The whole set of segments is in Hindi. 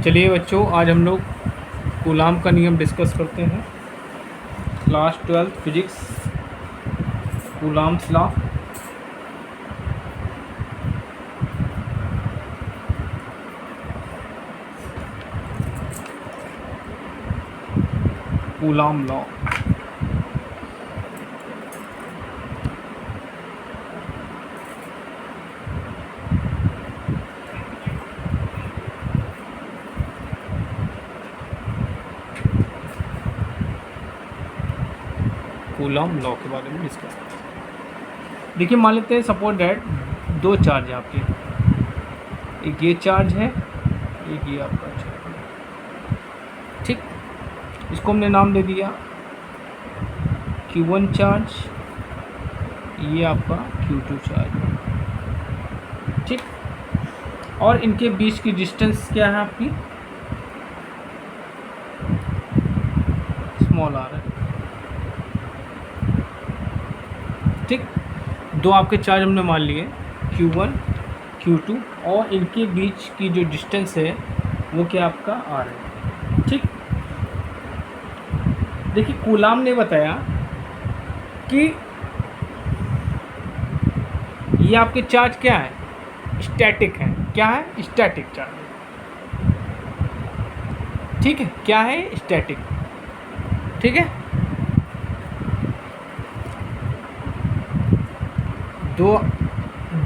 चलिए बच्चों, आज हम लोग कूलाम का नियम डिस्कस करते हैं। Class 12 physics, coulombs law. Coulomb law. Coulomb law के बारे में डिस्कस। देखिए, मान लेते हैं सपोज डैट दो चार्ज है आपके, एक ये चार्ज है, एक ये आपका चार्ज है। ठीक, इसको हमने नाम दे दिया Q1 चार्ज, ये आपका Q2 चार्ज है। ठीक, और इनके बीच की डिस्टेंस क्या है आपकी, स्मॉल आर है। ठीक, दो आपके चार्ज हमने मान लिए Q1 Q2, और इनके बीच की जो डिस्टेंस है वो क्या आपका R है। ठीक, देखिए कूलाम ने बताया कि ये आपके चार्ज क्या है, स्टैटिक है। क्या है? Static charge. ठीक है, क्या है? स्टैटिक। ठीक है,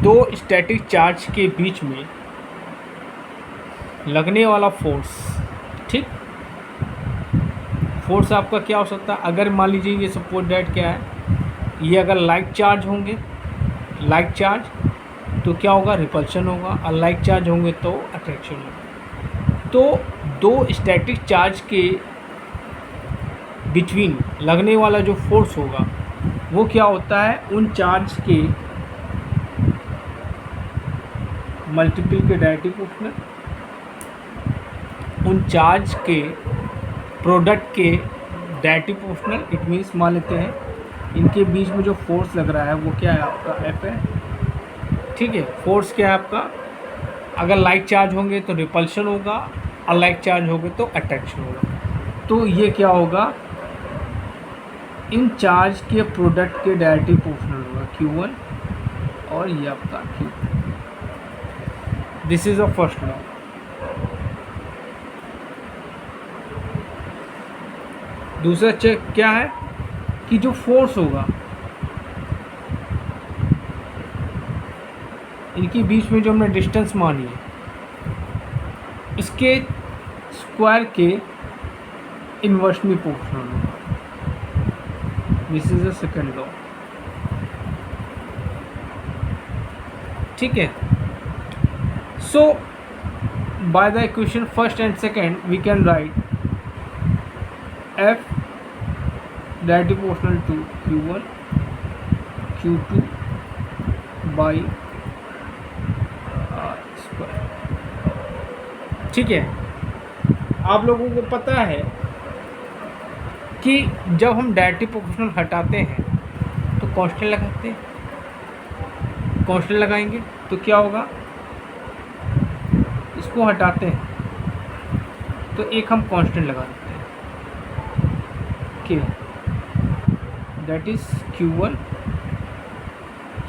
दो स्टैटिक चार्ज के बीच में लगने वाला फोर्स। ठीक, फोर्स आपका क्या हो सकता है? अगर मान लीजिए ये सपोज दैट क्या है, ये अगर लाइक चार्ज होंगे, लाइक चार्ज, तो क्या होगा? रिपल्शन होगा, और लाइक चार्ज होंगे तो अट्रैक्शन होगा। तो दो स्टैटिक चार्ज के बिटवीन लगने वाला जो फोर्स होगा वो क्या होता है? उन चार्ज के मल्टीपल के डायरेक्टिव प्रोपोर्शनल, उन चार्ज के प्रोडक्ट के डायरेक्टिव प्रोपोर्शनल। इट मीन्स मान लेते हैं इनके बीच में जो फोर्स लग रहा है वो क्या है? आपका F है। ठीक है, फोर्स क्या है आपका? अगर लाइक चार्ज होंगे तो रिपल्शन होगा, और लाइक चार्ज होंगे तो अट्रैक्शन होगा। तो ये क्या होगा? इन चार्ज के प्रोडक्ट के डायरेक्टिव प्रोपोर्शनल होगा Q1, और ये आपका Q2। This is a first law. दूसरा चेक क्या है कि जो फोर्स होगा इनके बीच में जो हमने डिस्टेंस मानी है, इसके स्क्वायर के इन्वर्सली प्रोपोर्शनल होगा। This is the second law. ठीक है, so by the equation first and second we can write F directly proportional to Q1 Q2 by R square. ठीक है, आप लोगों को पता है कि जब हम डायरेक्टिव प्रोपोर्शनल हटाते हैं तो कांस्टेंट लगाते हैं। कांस्टेंट लगाएंगे तो क्या होगा? इसको हटाते हैं तो एक हम कांस्टेंट लगा देते हैं, that is Q1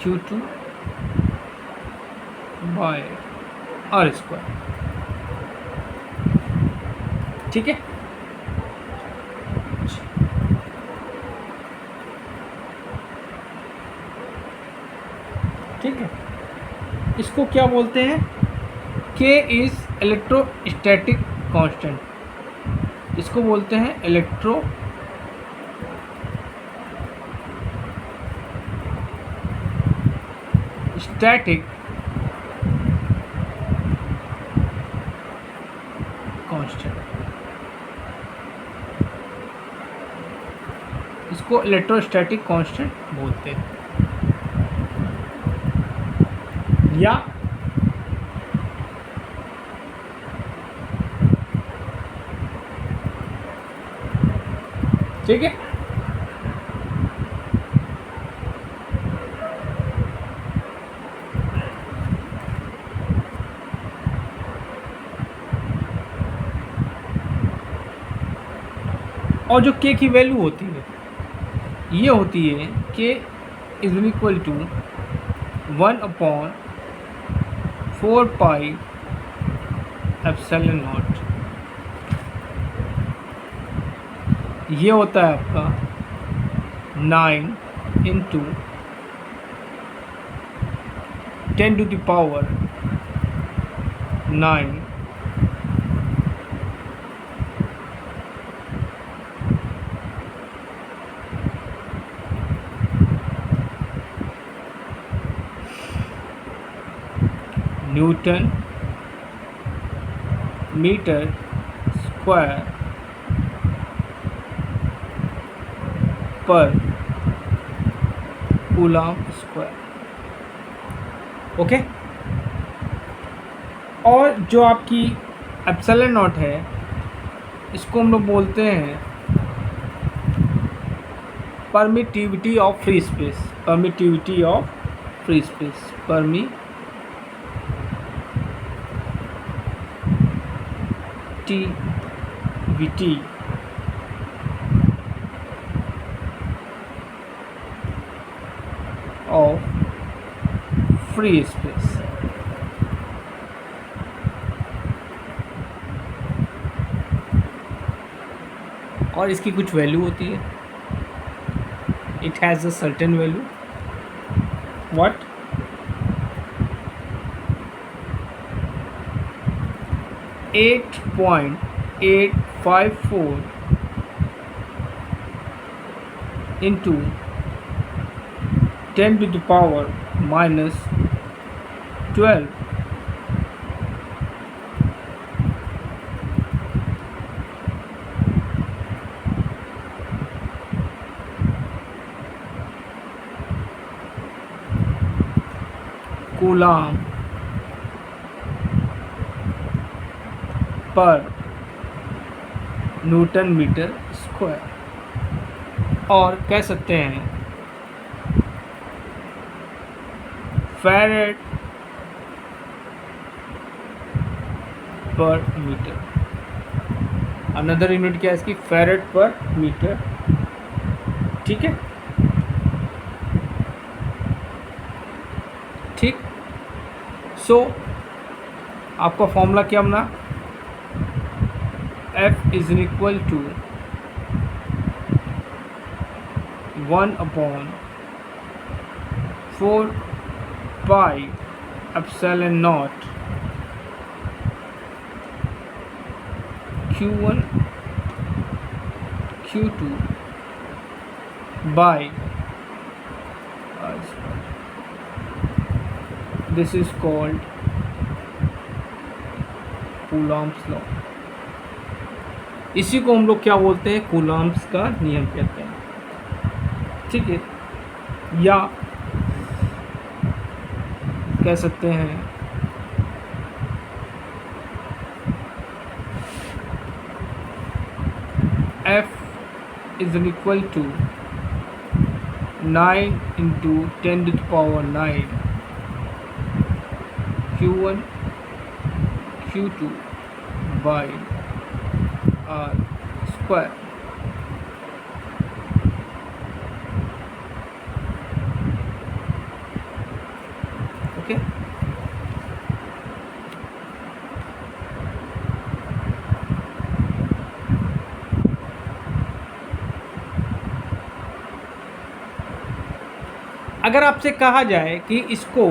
Q2 by R square. ठीक है, ठीक है, इसको क्या बोलते हैं? K is electrostatic constant. इसको बोलते हैं इलेक्ट्रो स्टैटिक कांस्टेंट। इसको इलेक्ट्रोस्टैटिक कांस्टेंट बोलते हैं। या ठीक है, और जो के की वैल्यू होती है ये होती है K is equal to 1/4 pi epsilon naught. ये होता है आपका 9 इंटू 10⁹ न्यूटन मीटर स्क्वायर पर कूलम स्क्वायर। ओके। और जो आपकी एप्सिलॉन नॉट है इसको हम लोग बोलते हैं permittivity of free space. Permittivity of free space, permittivity of free space. और इसकी कुछ वैल्यू होती है, it has a certain value. What? 8.854 into 10⁻⁻12 coulomb पर न्यूटन मीटर स्क्वायर। और कह सकते हैं फैरेड पर मीटर। अनदर यूनिट क्या है इसकी? फैरेड पर मीटर। ठीक है, ठीक। सो आपका फॉर्मूला क्या बना? F is equal to 1/4 pi epsilon naught Q1 Q2 by this is called Coulomb's law. इसी को हम लोग क्या बोलते हैं? कूलॉम्स का नियम कहते हैं। ठीक है, या कह सकते हैं F is equal to 9 into 10⁹9 Q1 Q2 by R square. Okay. अगर आपसे कहा जाए कि इसको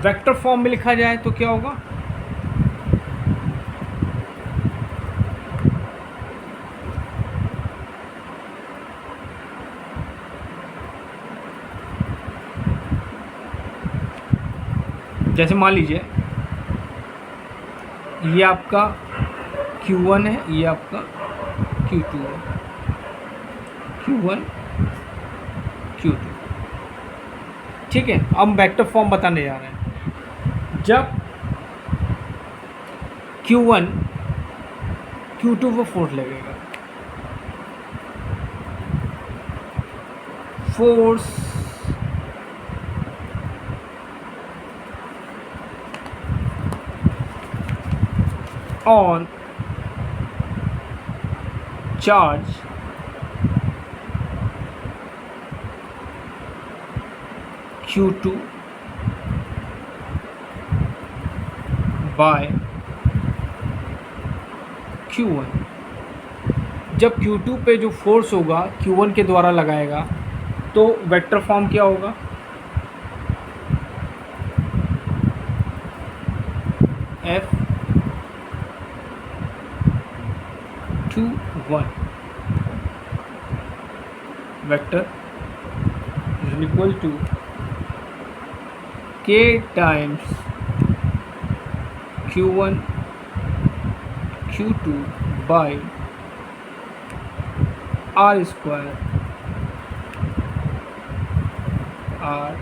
वेक्टर फॉर्म में लिखा जाए तो क्या होगा? जैसे मान लीजिए ये आपका Q1 है, ये आपका Q2 है, Q1 Q2। ठीक है, अब हम वेक्टर फॉर्म बताने जा रहे हैं। जब Q1 Q2 को फोर्स लगेगा, force on charge Q2 bye Q1। जब Q2 पे जो फोर्स होगा Q1 के द्वारा लगाएगा तो वेक्टर फॉर्म क्या होगा, F21 vector is equal to K times Q1 Q2 by R square R।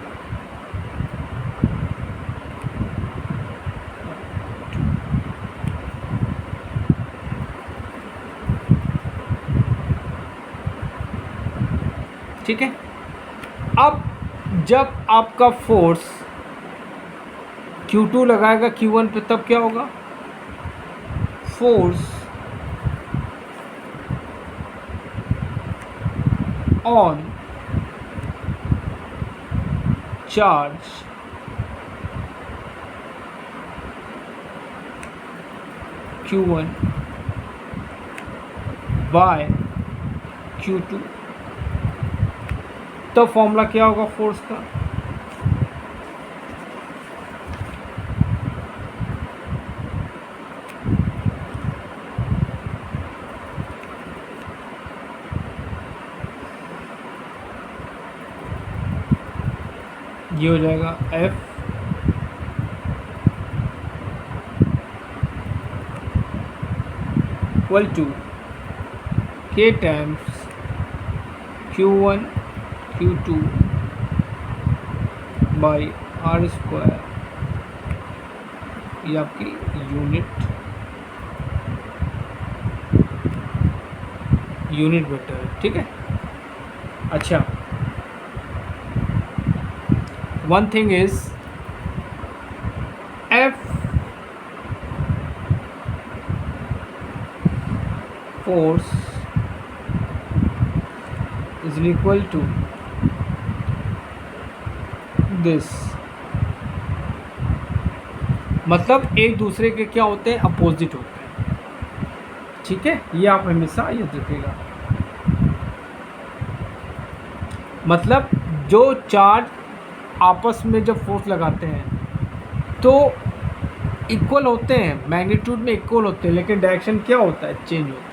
ठीक है। अब जब आपका फोर्स Q2 लगाएगा Q1 पे तब क्या होगा, force on charge Q1 bye Q2, तब फॉर्मूला क्या होगा फोर्स का, ये हो जाएगा F equal to K times Q1 Q2 by R square, ये आपकी यूनिट वेक्टर है। ठीक है। अच्छा, one thing is F force is equal to this, मतलब एक दूसरे के क्या होते हैं, अपोजिट होते हैं। ठीक है, ये आप हमेशा याद रखिएगा। मतलब जो चार्ज आपस में जब फोर्स लगाते हैं तो इक्वल होते हैं, मैग्नीट्यूड में इक्वल होते हैं, लेकिन डायरेक्शन क्या होता है, चेंज होता है।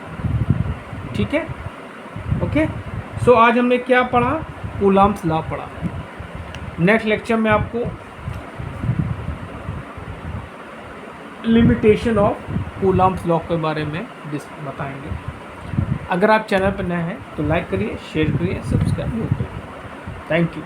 ठीक है, ओके। सो आज हमने क्या पढ़ा, कूलम्ब्स लॉ पढ़ा। नेक्स्ट लेक्चर में आपको लिमिटेशन ऑफ कूलम्ब्स लॉ के बारे में बताएंगे। अगर आप चैनल पर नए हैं तो लाइक करिए, शेयर करिए, सब्सक्राइब करिए। Thank you.